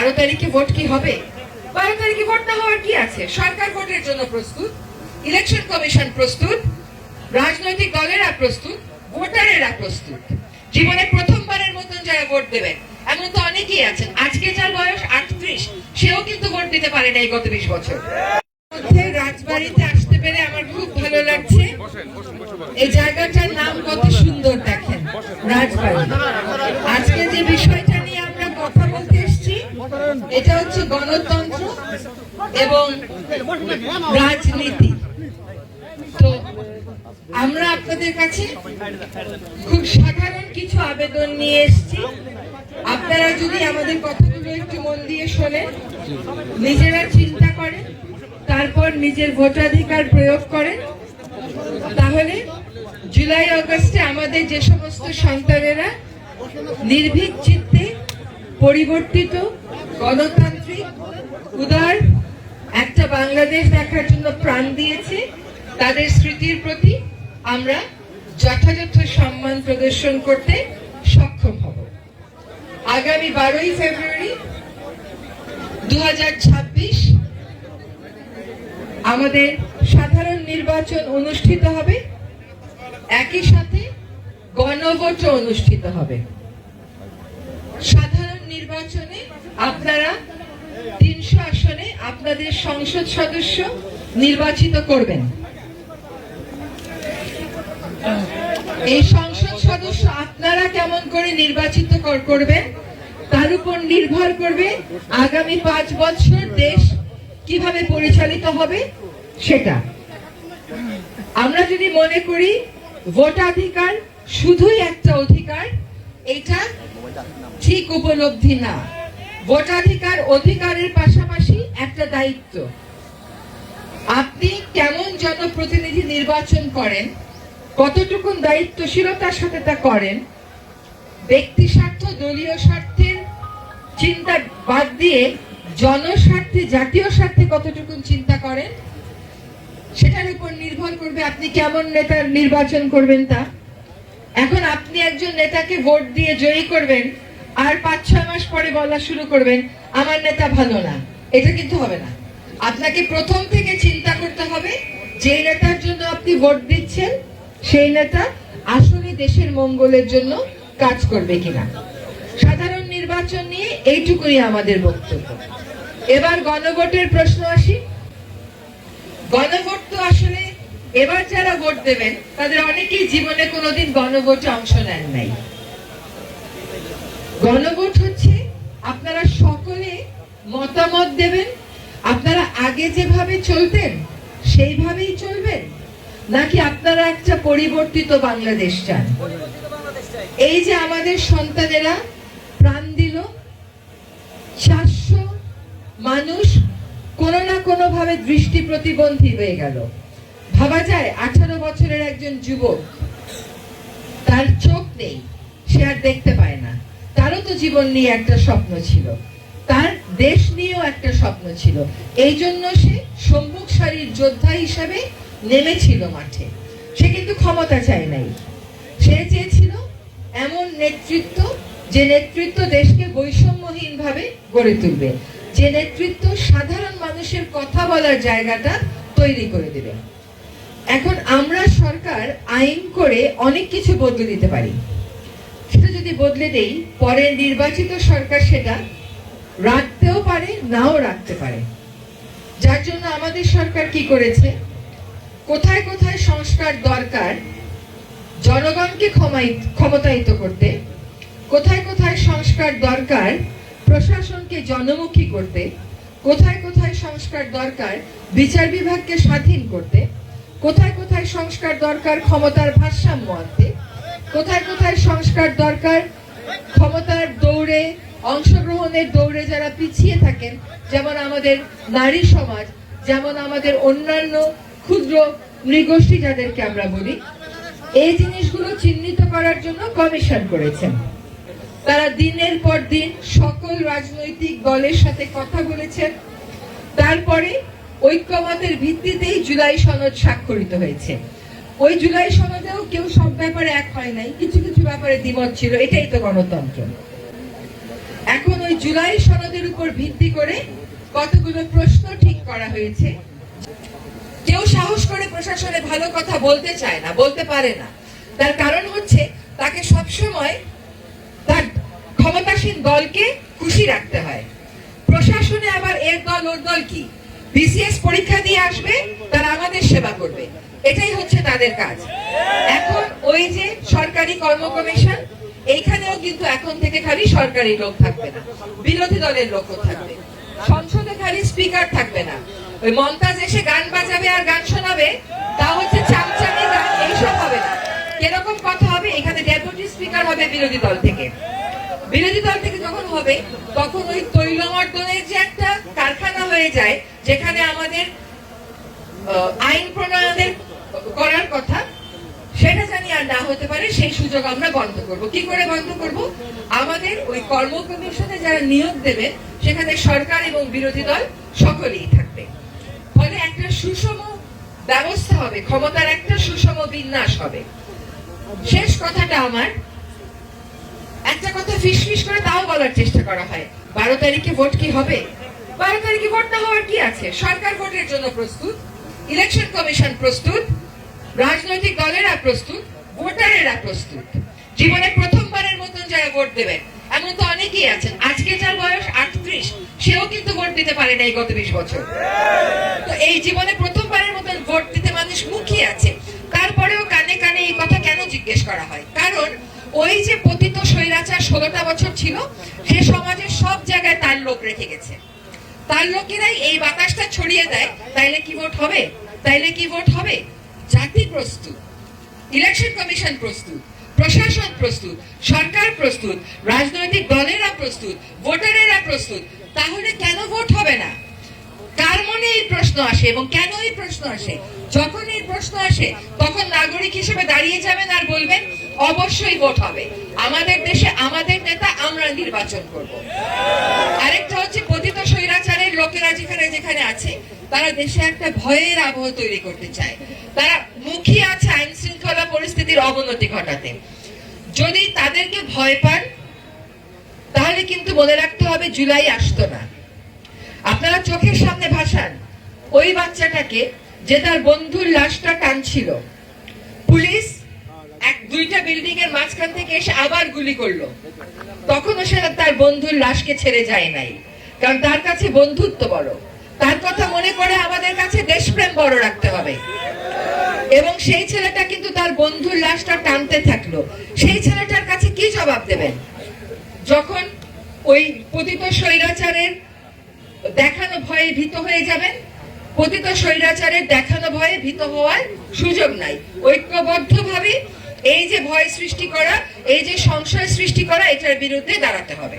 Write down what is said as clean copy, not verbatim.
12 তারিখে ভোট কি হবে? 12 তারিখে ভোট না হওয়ার কি আছে? সরকার ভোটের জন্য প্রস্তুত, ইলেকশন কমিশন প্রস্তুত, রাজনৈতিক দলেরা প্রস্তুত, ভোটারেরা প্রস্তুত। জীবনে প্রথমবারের মতন যারা ভোট দেবেন এমন তো অনেকেই আছেন। আজকে যার বয়স 38 সেও কিন্তু ভোট দিতে পারে না এই গত 20 বছর। রাজবাড়িতে আসতে পেরে আমার খুব ভালো লাগছে। এই জায়গাটার নাম কত সুন্দর দেখেন, রাজবাড়ি। আজকে যে বিষয়টা নিয়ে আমরা কথা বলতে এসেছি এটা হচ্ছে গণতন্ত্র এবং রাজনীতি। তো আমরা আপনাদের কাছে খুব সাধারণ কিছু আবেদন নিয়ে এসেছি। আপনারা যদি আমাদের কথাগুলো একটু মন দিয়ে শোনেন, নিজেরা চিন্তা করেন, তারপর নিজের ভোটাধিকার প্রয়োগ করেন, তাহলে জুলাই আগস্টে আমাদের যে সমস্ত সন্তানেরা নির্ভীক চিত্তে পরিবর্তিত গণতান্ত্রিক উদার একটা বাংলাদেশ দেখার জন্য প্রাণ দিয়েছে, তাদের স্মৃতির প্রতি আমরা যথাযথ সম্মান প্রদর্শন করতে সক্ষম হব। আগামী 12ই ফেব্রুয়ারি 2026 আমাদের সাধারণ নির্বাচন অনুষ্ঠিত হবে, একই সাথে গণভোটও অনুষ্ঠিত হবে। সাধারণ নির্বাচনে আপনারা 300 আসনে আপনাদের সংসদ সদস্য নির্বাচিত করবেন। এই সংসদ সদস্য আপনারা কেমন করে নির্বাচিত করবেন তার উপর নির্ভর করবে আগামী 5 বছর দেশ কিভাবে পরিচালিত হবে সেটা। আমরা যদি মনে করি ভোটাধিকার শুধুই একটা অধিকার, এটা ঠিক উপলব্ধি না। ভোটাধিকার অধিকারের পাশাপাশি একটা দায়িত্ব। আপনি কেমন জনপ্রতিনিধি নির্বাচন করেন, কতটুকু দায়িত্বশীলতার সাথে তা করেন, ব্যক্তি স্বার্থ দলীয় স্বার্থের চিন্তা বাদ দিয়ে জনস্বার্থে জাতীয় স্বার্থে কতটুকু চিন্তা করেন, সেটার উপর নির্ভর করবে আপনি কেমন নেতার নির্বাচন করবেন তা। এখন আপনি একজন নেতাকে ভোট দিয়ে জয়ী করবেন আর 5-6 মাস পরে বলা শুরু করবেন আমার নেতা ভালো না, এটা কিন্তু হবে না। আপনাকে প্রথম থেকে চিন্তা করতে হবে যে নেতার জন্য আপনি ভোট দিচ্ছেন সেই নেতা আসলে দেশের মঙ্গলের জন্য কাজ করবে কিনা। সাধারণ নির্বাচন নিয়ে এইটুকুই আমাদের বক্তব্য। এবার গণভোটের প্রশ্ন আসি। গণভোট তো আসলে এবার যারা ভোট দেবেন তাদের অনেকেই জীবনে কোনোদিন গণভোটে অংশ নেন নাই। গণভোট হচ্ছে আপনারা সকলে মতামত দেবেন, আপনারা আগে যেভাবে চলতেন সেইভাবেই চলবেন নাকি আপনারা একটা পরিবর্তিত বাংলাদেশ চান। এই যে আমাদের সন্তানেরা প্রাণ দিল, 400 মানুষ কোনো না কোনো ভাবে দৃষ্টি প্রতিবন্ধী হয়ে গেল। ভাবা যায় 18 বছরের একজন যুবক, তার চোখ নেই, সে আর দেখতে পায় না, তারও তো জীবন নিয়ে একটা স্বপ্ন ছিল, তার দেশ নিয়েও একটা স্বপ্ন ছিল। এই জন্য সে সম্মুখ সারির যোদ্ধা হিসাবে নেমেছিল মাঠে। সে কিন্তু ক্ষমতা চায় নাই, সে চেয়েছিল এমন নেতৃত্ব যে নেতৃত্ব দেশকে বৈষম্যহীন ভাবে গড়ে তুলবে, যে নেতৃত্ব সাধারণ মানুষের কথা বলার জায়গাটা তৈরি করে দেবে। এখন আমরা সরকার আইন করে অনেক কিছু বদলে দিতে পারি, সেটা যদি বদলে দেই পরে নির্বাচিত সরকার সেটা রাখতেও পারে নাও রাখতে পারে। যার জন্য আমাদের সরকার কি করেছে, কোথায় কোথায় সংস্কার দরকার জনগণকে ক্ষমতায়িত করতে, কোথায় কোথায় সংস্কার দরকার প্রশাসনকে জনমুখী করতে, কোথায় কোথায় সংস্কার দরকার বিচার বিভাগকে স্বাধীন করতে, কোথায় কোথায় সংস্কার দরকার ক্ষমতার ভারসাম্য আনতে, কোথায় কোথায় সংস্কার দরকার ক্ষমতার দৌড়ে অংশগ্রহণের দৌড়ে যারা পিছিয়ে থাকেন, যেমন আমাদের নারী সমাজ, যেমন আমাদের অন্যান্য ক্ষুদ্র নৃগোষ্ঠী যাদেরকে আমরা বলি, এই জিনিসগুলো চিহ্নিত করার জন্য কমিশন করেছেন। তারা দিনের পর দিন সকল রাজনৈতিক দলের সাথে কথা বলেছেন, তারপরে ঐক্যমতের ভিত্তিতেই জুলাই সনদ স্বাক্ষরিত হয়েছে। ওই জুলাই সনদেও কেউ সব ব্যাপারে এক হয় নাই, কিছু কিছু ব্যাপারে দ্বিমত ছিল, এটাই তো গণতন্ত্র। এখন এখন ওই জুলাই সনদের উপর ভিত্তি করে কতগুলো প্রশ্ন ঠিক করা হয়েছে। কেউ সাহস করে প্রশাসনে ভালো কথা বলতে চায় না, বলতে পারে না। তার কারণ হচ্ছে তাকে সবসময় তার ক্ষমতাসীন দলকে খুশি রাখতে হয়। প্রশাসনে আবার এর দল ওর দল কি, বিসিএস পরীক্ষা দিয়ে আসবে, তারা আমাদের সেবা করবে, এটাই হচ্ছে তাদের কাজ। এখন ওই যে সরকারি কর্ম কমিশন, এইখানেও কিন্তু এখন থেকে খালি সরকারি লোক থাকবে না, বিরোধী দলের লোকও থাকবে। সংসদে খালি স্পিকার থাকবে না, ওই মমতাজ এসে গান বাজাবে আর গান শোনাবে, তা হচ্ছে চামচামি গান, এইসব হবে না। কিরকম কথা হবে, এখানে ডেপুটি স্পিকার হবে বিরোধী দল থেকে। বিরোধী দল থেকে যখন হবে তখন ওই তৈলমর্দনের যে একটা কারখানা হয়ে যায়, যেখানে আমাদের আইন প্রণয়নের করার কথা, সেটা জানি আর না হতে পারে, সেই সুযোগ আমরা বন্ধ করব। কি করে বন্ধ করব? আমাদের ওই কর্ম কমিশনে যারা নিয়োগ দেবেন সেখানে সরকার এবং বিরোধী দল সকলেই থাকবে। ফলে একটা সুষম ব্যবস্থা হবে, ক্ষমতার একটা সুষম বিন্যাস হবে। শেষ কথাটা আমার, একটা কথা ফিসফিস করে তাও বলার চেষ্টা করা হয়, 12 তারিখে ভোট কি হবে? 12 তারিখে ভোট না হওয়ার কি আছে? সরকার ভোটের জন্য প্রস্তুত, ইলেকশন কমিশন প্রস্তুত, রাজনৈতিক দলেরা প্রস্তুত, ভোটারেরা প্রস্তুত। জীবনে প্রথমবারের মতন যারা ভোট দেবেন, এমন তো অনেকেই আছেন, আজকে যার বয়স 38, সেও কিন্তু ভোট দিতে পারে নাই গত 20 বছর। তো এই জীবনে প্রথমবারের মতন ভোট দিতে মানুষ মুখিয়ে আছে। তারপরেও কানে কানে এই কথা কেন জিজ্ঞেস করা হয়? কারণ ওই যে পতিত স্বৈরাচার 16টা বছর ছিল, সে সমাজের সব জায়গায় তার লোক রেখে গেছে। তার লোকেরাই এই বাতাসটা ছড়িয়ে দেয়। তাইলে কি ভোট হবে? তাইলে কি ভোট হবে? জাতি প্রস্তুত, ইলেকশন কমিশন প্রস্তুত, প্রশাসন প্রস্তুত, সরকার প্রস্তুত, রাজনৈতিক দলেরা প্রস্তুত, ভোটারেরা প্রস্তুত। তাহলে কেন ভোট হবে না? কার মনে এই প্রশ্ন আসে এবং কেন এই প্রশ্ন আসে? যখন এই প্রশ্ন আসে তখন নাগরিক হিসেবে দাঁড়িয়ে যাবেন আর বলবেন অবশ্যই ভোট হবে, আমাদের দেশে আমাদের নেতা আমরা নির্বাচন করব। আরেকটা হচ্ছে পতিত স্বৈরাচারের লোকেরা যেখানে যেখানে আছে, তারা দেশে একটা ভয়ের আবহ তৈরি করতে চায়। তারা মুখিয়ে আছে আইন শৃঙ্খলা পরিস্থিতির অবনতি ঘটাতে। যদি তাদেরকে ভয় পান তাহলে কিন্তু মনে রাখতে হবে জুলাই আসতো না। আপনারা চোখের সামনে ভাসান ওই বাচ্চাটাকে যে তার বন্ধুর লাশটা টানছিল, পুলিশ দুইটা বিল্ডিং এর মাঝখান থেকে এসে আবার গুলি করলো, তখনও সে তার বন্ধুর লাশকে ছেড়ে যায় নাই, কারণ তার কাছে বন্ধুত্ব বড়। তার কথা মনে করে আমাদের কাছে দেশপ্রেম বড় রাখতে হবে। এবং সেই ছেলেটা কিন্তু তার বন্ধুর লাশটা টানতে থাকলো। সেই ছেলেটার কাছে কি জবাব দেবেন যখন ওই পতিত স্বৈরাচারের দেখানো ভয়ে ভীত হয়ে যাবেন? পতিত স্বৈরাচারের দেখানো ভয়ে ভীত হওয়ার সুযোগ নাই। ঐক্যবদ্ধভাবে এই যে ভয় সৃষ্টি করা, এই যে সংশয় সৃষ্টি করা, এটার বিরুদ্ধে দাঁড়াতে হবে।